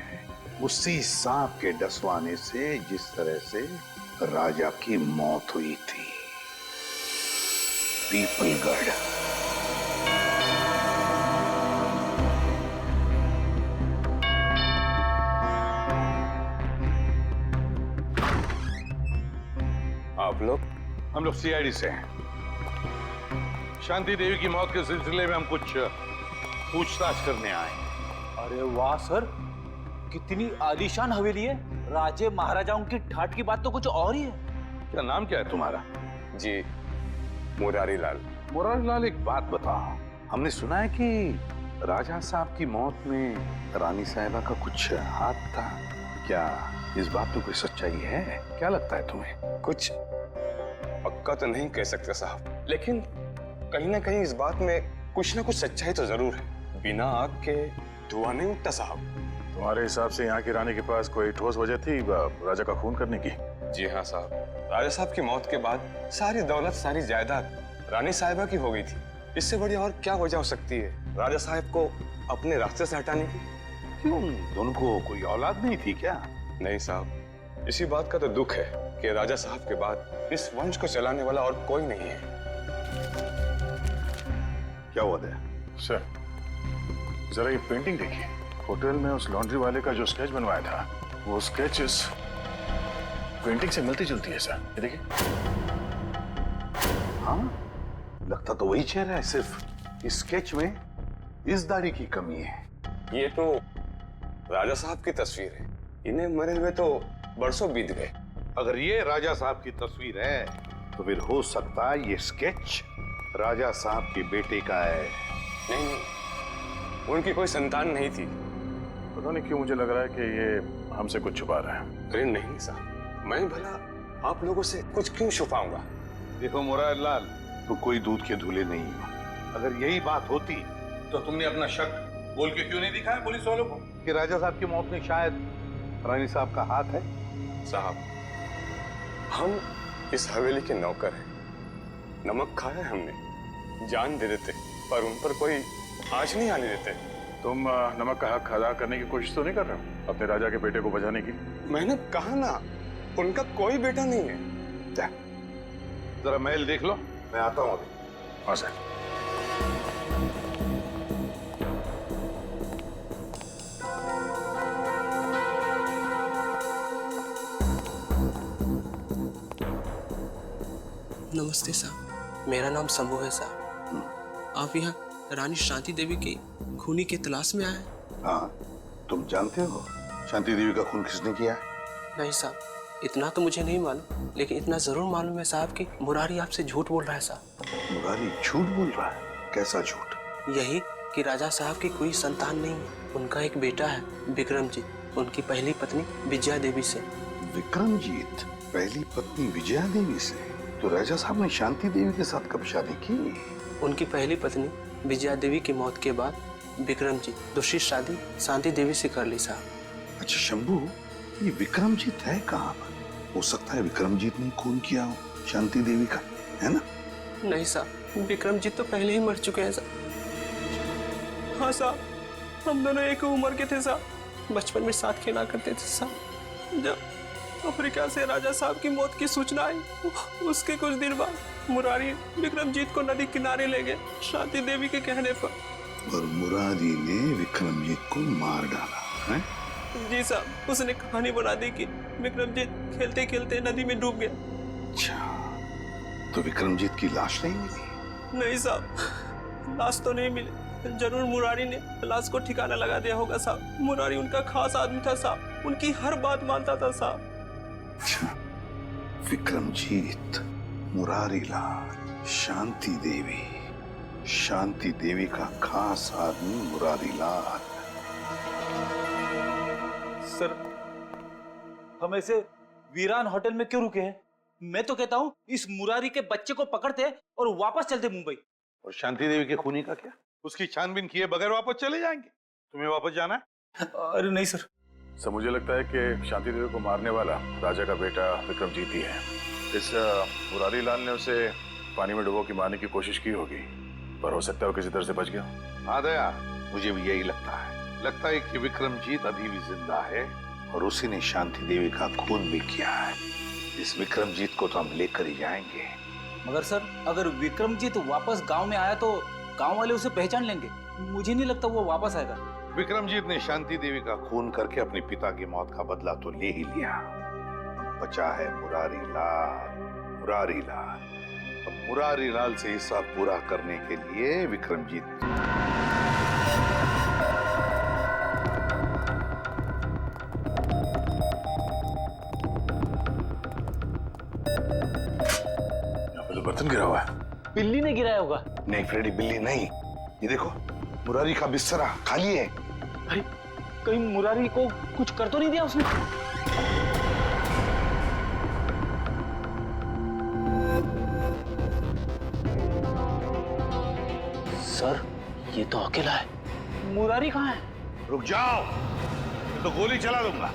उसी सांप के डसवाने से जिस तरह से राजा की मौत हुई थी। पीपलगढ़। आप लोग? हम लोग सीआईडी से हैं। शांति देवी की मौत के सिलसिले में हम कुछ पूछताछ करने आए। अरे वाह सर, कितनी आलीशान हवेली है। राजे महाराजाओं की ठाट की बात तो कुछ और ही है। क्या नाम क्या है तुम्हारा? जी, मुरारी लाल। मुरारी लाल, एक बात बताओ, हमने सुना है कि राजा साहब की मौत में रानी साहिबा का कुछ हाथ था, क्या इस बात में कोई सच्चाई है? क्या लगता है तुम्हें? कुछ पक्का तो नहीं कह सकते साहब, लेकिन कहीं ना कहीं इस बात में कुछ ना कुछ सच्चाई तो जरूर है। बिना आग के धुआं नहीं उठता साहब। तुम्हारे हिसाब से यहाँ की रानी के पास कोई ठोस वजह थी राजा का खून करने की? जी हाँ साहब, राजा साहब की मौत के बाद सारी दौलत, सारी जायदाद रानी साहिबा की हो गई थी। इससे बड़ी और क्या वजह हो सकती है राजा साहब को अपने रास्ते से हटाने की? क्यों, दोनों को कोई औलाद नहीं थी क्या? नहीं साहब, इसी बात का तो दुख है कि राजा साहब के बाद इस वंश को चलाने वाला और कोई नहीं है। क्या हुआ था? सर, जरा ये पेंटिंग देखिए। होटल में उस लॉन्ड्री वाले का जो स्केच बनवाया था, वो स्केच इस पेंटिंग से मिलती जुलती है सर। ये देखिए। हाँ, लगता तो वही चेहरा है, सिर्फ इस स्केच में इस दाढ़ी की कमी है। ये तो राजा साहब की तस्वीर है, इन्हें मरे हुए तो बरसों बीत गए। अगर ये राजा साहब की तस्वीर है तो फिर हो सकता है ये स्केच राजा साहब के बेटे का है। नहीं नहीं, उनकी कोई संतान नहीं थी। पता नहीं क्यों मुझे लग रहा है कि ये हमसे कुछ छुपा रहा है। अरे नहीं साहब, मैं भला आप लोगों से कुछ क्यों छुपाऊंगा? देखो मुरारी लाल, तो कोई दूध के धुले नहीं हो। अगर यही बात होती तो तुमने अपना शक बोल के क्यों नहीं दिखाया पुलिस वालों को कि राजा साहब की मौत में शायद रानी साहब का हाथ है? साहब, हम इस हवेली के नौकर हैं। नमक खाया हमने, जान दे देते, पर उन पर कोई आंच नहीं आने देते। तुम नमक का हक अदा करने की कोशिश तो नहीं कर रहे हो अपने राजा के बेटे को बचाने की? मैंने कहा ना, उनका कोई बेटा नहीं है। जरा महल देख लो, मैं आता हूँ अभी। हाँ सर। नमस्ते साहब, मेरा नाम शंभू है साहब। आप यहाँ रानी शांति देवी की खूनी की तलाश में आए? हाँ, तुम जानते हो शांति देवी का खून किसने किया है? नहीं साहब, इतना तो मुझे नहीं मालूम, लेकिन इतना जरूर मालूम है साहब कि मुरारी आपसे झूठ बोल रहा है साहब। मुरारी झूठ बोल रहा है? कैसा झूठ? यही कि राजा साहब की कोई संतान नहीं है। उनका एक बेटा है, विक्रमजीत, उनकी पहली पत्नी विजया देवी से। विक्रमजीत, पहली पत्नी विजया देवी से? तो राजा साहब ने शांति देवी के साथ कब शादी की? उनकी पहली पत्नी विजया देवी की मौत के बाद विक्रमजीत दूसरी शादी शांति देवी से कर ली साहब। अच्छा शंभू, ये विक्रमजीत है कहाँ पर? हो सकता है विक्रमजीत ने खून किया हो शांति देवी का, है ना? नहीं साहब, विक्रमजीत तो पहले ही मर चुके हैं साहब। हाँ साहब, हम दोनों एक उम्र के थे साहब, बचपन में साथ खेला करते थे साहब। जब अफ्रीका से राजा साहब की मौत की सूचना आई, उसके कुछ दिन बाद मुरारी विक्रमजीत को नदी किनारे ले गए शांति देवी के कहने पर। और मुरारी ने विक्रमजीत को मार डाला है? जी साहब, उसने कहानी बना दी कि विक्रमजीत खेलते खेलते नदी में डूब गया। अच्छा, तो विक्रमजीत की लाश नहीं मिली? नहीं साहब, लाश तो नहीं मिली। जरूर मुरारी ने लाश को ठिकाना लगा दिया होगा साहब। मुरारी उनका खास आदमी था साहब, उनकी हर बात मानता था साहब। अच्छा, विक्रमजीत, मुरारी लाल, शांति देवी का खास आदमी मुरारी लाल। सर, हम ऐसे वीरान होटल में क्यों रुके हैं? मैं तो कहता हूँ इस मुरारी के बच्चे को पकड़ते और वापस चलते मुंबई। और शांति देवी के खूनी का क्या? उसकी छानबीन किए बगैर वापस चले जाएंगे? तुम्हें वापस जाना है? अरे नहीं सर। सर, मुझे लगता है कि शांति देवी को मारने वाला राजा का बेटा विक्रमजीत ही है। इस मुरारी लाल ने उसे पानी में डुबो के मारने की कोशिश की होगी, पर हो सकता है वो किसी तरह से बच गया। हाँ दया, मुझे भी यही लगता है कि विक्रमजीत अभी भी जिंदा है और उसी ने शांति देवी का खून भी किया है। इस विक्रमजीत को तो हम लेकर ही जाएंगे। मगर सर, अगर विक्रमजीत वापस गांव में आया तो गांव वाले उसे पहचान लेंगे। मुझे नहीं लगता वो वापस आएगा। विक्रमजीत ने शांति देवी का खून करके अपने पिता की मौत का बदला तो ले ही लिया। बचा है मुरारी लाल। अब मुरारी लाल से हिसाब पूरा करने के लिए विक्रमजीत बर्तन गिरा हुआ है। बिल्ली ने गिराया होगा। नहीं फ्रेडी, बिल्ली नहीं। ये देखो, मुरारी का बिस्तरा खाली है। अरे, कहीं मुरारी को कुछ कर तो नहीं दिया उसने? सर, ये तो अकेला है। मुरारी कहाँ है? रुक जाओ, मैं तो गोली चला दूंगा।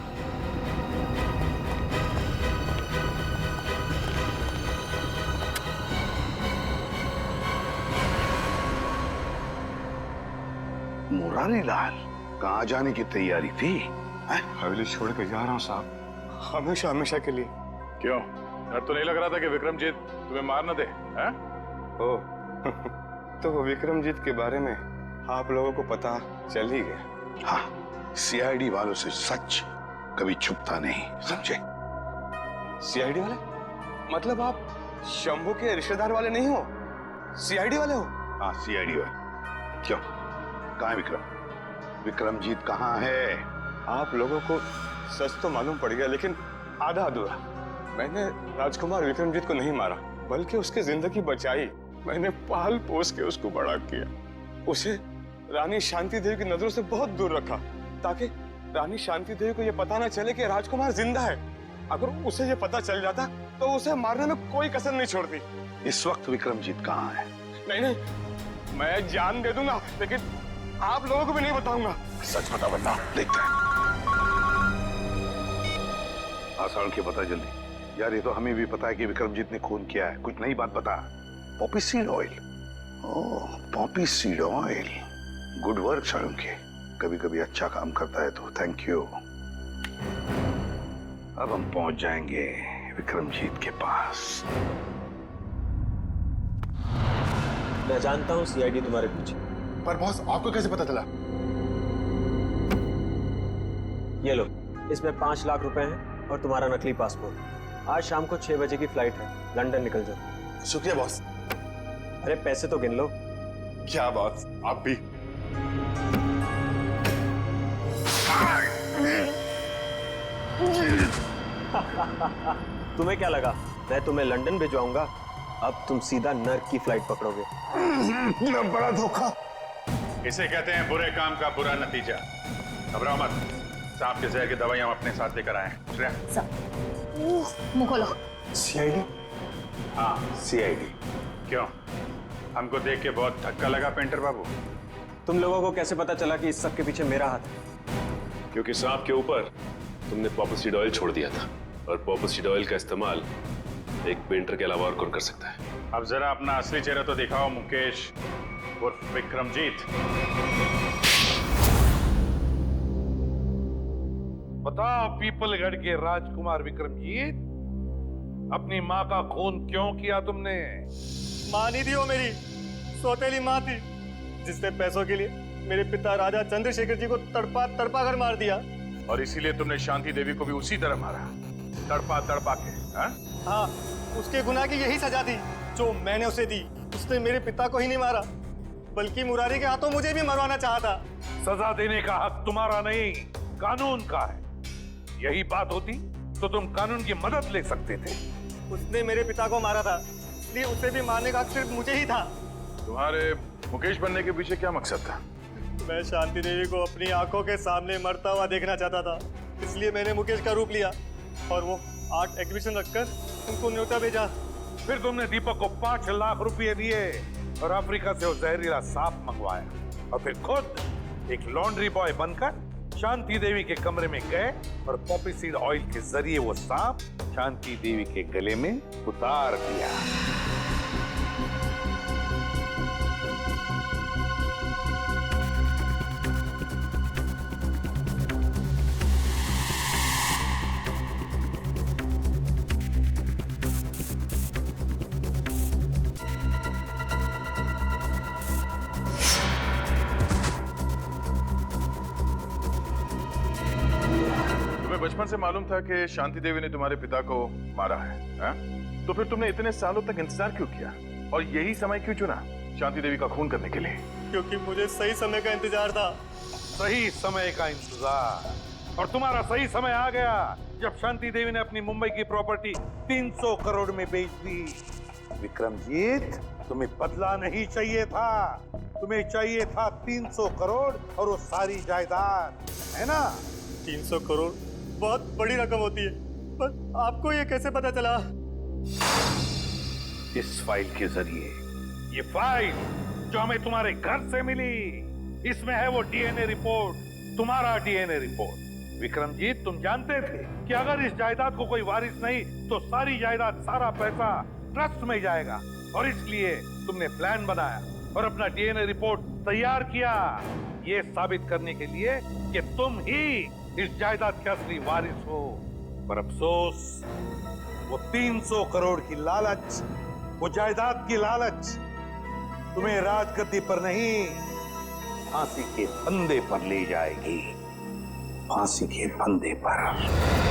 मुरारी लाल कहाँ जाने की तैयारी थी? हवेली छोड़ के जा रहा हूँ साहब, हमेशा के लिए। क्यों? डर तो नहीं लग रहा था कि विक्रमजीत तुम्हें मार न दे? हैं? तो विक्रमजीत के बारे में आप लोगों को पता चल ही गया। हाँ, सीआईडी वालों से सच कभी छुपता नहीं, समझे? सीआईडी वाले? मतलब आप शंभू के रिश्तेदार वाले नहीं हो, सीआईडी वाले हो? हाँ, सीआईडी वाले। क्यों, कहाँ है विक्रमजीत कहाँ है? आप लोगों को सच तो मालूम पड़ गया, लेकिन आधा अधूरा। मैंने राजकुमार विक्रमजीत को नहीं मारा, बल्कि उसकी जिंदगी बचाई। मैंने पाल पोस के उसको बड़ा किया, उसे रानी शांति देवी की नजरों से बहुत दूर रखा, ताकि रानी शांति देवी को यह पता ना चले कि राजकुमार जिंदा है। अगर उसे यह पता चल जाता तो उसे मारने में कोई कसर नहीं छोड़ती। इस वक्त विक्रमजीत कहाँ है? नहीं, मैं जान दे दूंगा, लेकिन आप लोगों को भी नहीं बताऊंगा। सच बता, बता देखते हैं। आसान के बता जल्दी। यार, ये तो हमें भी पता है कि विक्रमजीत ने खून किया है, कुछ नई बात बता। Poppy seed oil. Oh, poppy seed oil. Good work Shalunke, कभी कभी अच्छा काम करता है तो थैंक यू। अब हम पहुंच जाएंगे विक्रमजीत के पास। मैं जानता हूँ सीआईडी तुम्हारे पीछे। पर बॉस, आपको कैसे पता चला? ये लो, इसमें 5 लाख रुपए हैं और तुम्हारा नकली पासपोर्ट। आज शाम को 6 बजे की फ्लाइट है, लंदन निकल जाओ। शुक्रिया बॉस। अरे पैसे तो गिन लो। क्या बॉस, आप भी? तुम्हें क्या लगा मैं तुम्हें लंदन भिजवाऊंगा? अब तुम सीधा नर्क की फ्लाइट पकड़ोगे। बड़ा धोखा। इसे कहते हैं बुरे काम का बुरा नतीजा। घबराओ मत, सांप के जहर की दवाई हम अपने साथ लेकर आए हैं। मुंह खोलो। सीआईडी? हाँ सीआईडी। क्यों? हमको देख के बहुत धक्का लगा पेंटर बाबू? तुम लोगों को कैसे पता चला कि इस सब के पीछे मेरा हाथ है? क्योंकि सांप के ऊपर तुमने पर्पल सीड ऑयल छोड़ दिया था, और पर्पल सीड ऑयल का इस्तेमाल एक पेंटर के अलावा और कौन कर सकता है? अब जरा अपना असली चेहरा तो दिखाओ मुकेश उर्फ विक्रमजीत। बताओ पीपलगढ़ के राजकुमार विक्रमजीत, अपनी माँ का खून क्यों किया तुमने? माँ नहीं थी वो, मेरी सौतेली माँ थी, जिसने पैसों के लिए मेरे पिता राजा चंद्रशेखर जी को तड़पा तड़पा कर मार दिया। और इसीलिए तुमने शांति देवी को भी उसी तरह मारा, तड़पा तड़पा के? हाँ, उसके गुनाह की यही सजा थी जो मैंने उसे दी। उसने मेरे पिता को ही नहीं मारा, बल्कि मुरारी के हाथों मुझे भी मरवाना चाहा था। सजा देने का हक तुम्हारा नहीं, कानून का है। यही बात होती तो तुम कानून की मदद ले सकते थे। उसने मेरे पिता को मारा था, इसलिए उसे भी मारने का हक सिर्फ मुझे ही था। तुम्हारे मुकेश बनने के पीछे क्या मकसद था? मैं शांति देवी को अपनी आंखों के सामने मरता हुआ देखना चाहता था, इसलिए मैंने मुकेश का रूप लिया और वो आर्ट एग्जीबिशन रखकर उनको न्योता भेजा। फिर तुमने दीपक को 5 लाख रुपए दिए और अफ्रीका से वो जहरीला सांप मंगवाया, और फिर खुद एक लॉन्ड्री बॉय बनकर शांति देवी के कमरे में गए और पॉपी सीड ऑयल के जरिए वो सांप शांति देवी के गले में उतार दिया। बचपन से मालूम था कि शांति देवी ने तुम्हारे पिता को मारा है, हा? तो फिर तुमने इतने सालों तक इंतजार क्यों किया और यही समय क्यों चुना शांति देवी का खून करने के लिए? क्योंकि मुझे सही समय का इंतजार था। सही समय का इंतजार? और तुम्हारा सही समय आ गया जब शांति देवी ने अपनी मुंबई की प्रॉपर्टी 300 करोड़ में बेच दी। विक्रमजीत, तुम्हें बदला नहीं चाहिए था, तुम्हें चाहिए था 300 करोड़ और वो सारी जायदाद, है ना? 300 करोड़ बहुत बड़ी रकम होती है, पर आपको ये कैसे पता चला? इस फाइल के जरिए। ये फाइल जो हमें तुम्हारे घर से मिली, इसमें है वो डीएनए रिपोर्ट, तुम्हारा डीएनए रिपोर्ट। विक्रमजीत, तुम जानते थे कि अगर इस जायदाद को कोई वारिस नहीं तो सारी जायदाद, सारा पैसा ट्रस्ट में जाएगा, और इसलिए तुमने प्लान बनाया और अपना डीएनए रिपोर्ट तैयार किया, ये साबित करने के लिए कि तुम ही इस जायदाद के असली वारिस हो। पर अफसोस, वो 300 करोड़ की लालच, वो जायदाद की लालच तुम्हें राजगद्दी पर नहीं, फांसी के फंदे पर ले जाएगी। फांसी के फंदे पर।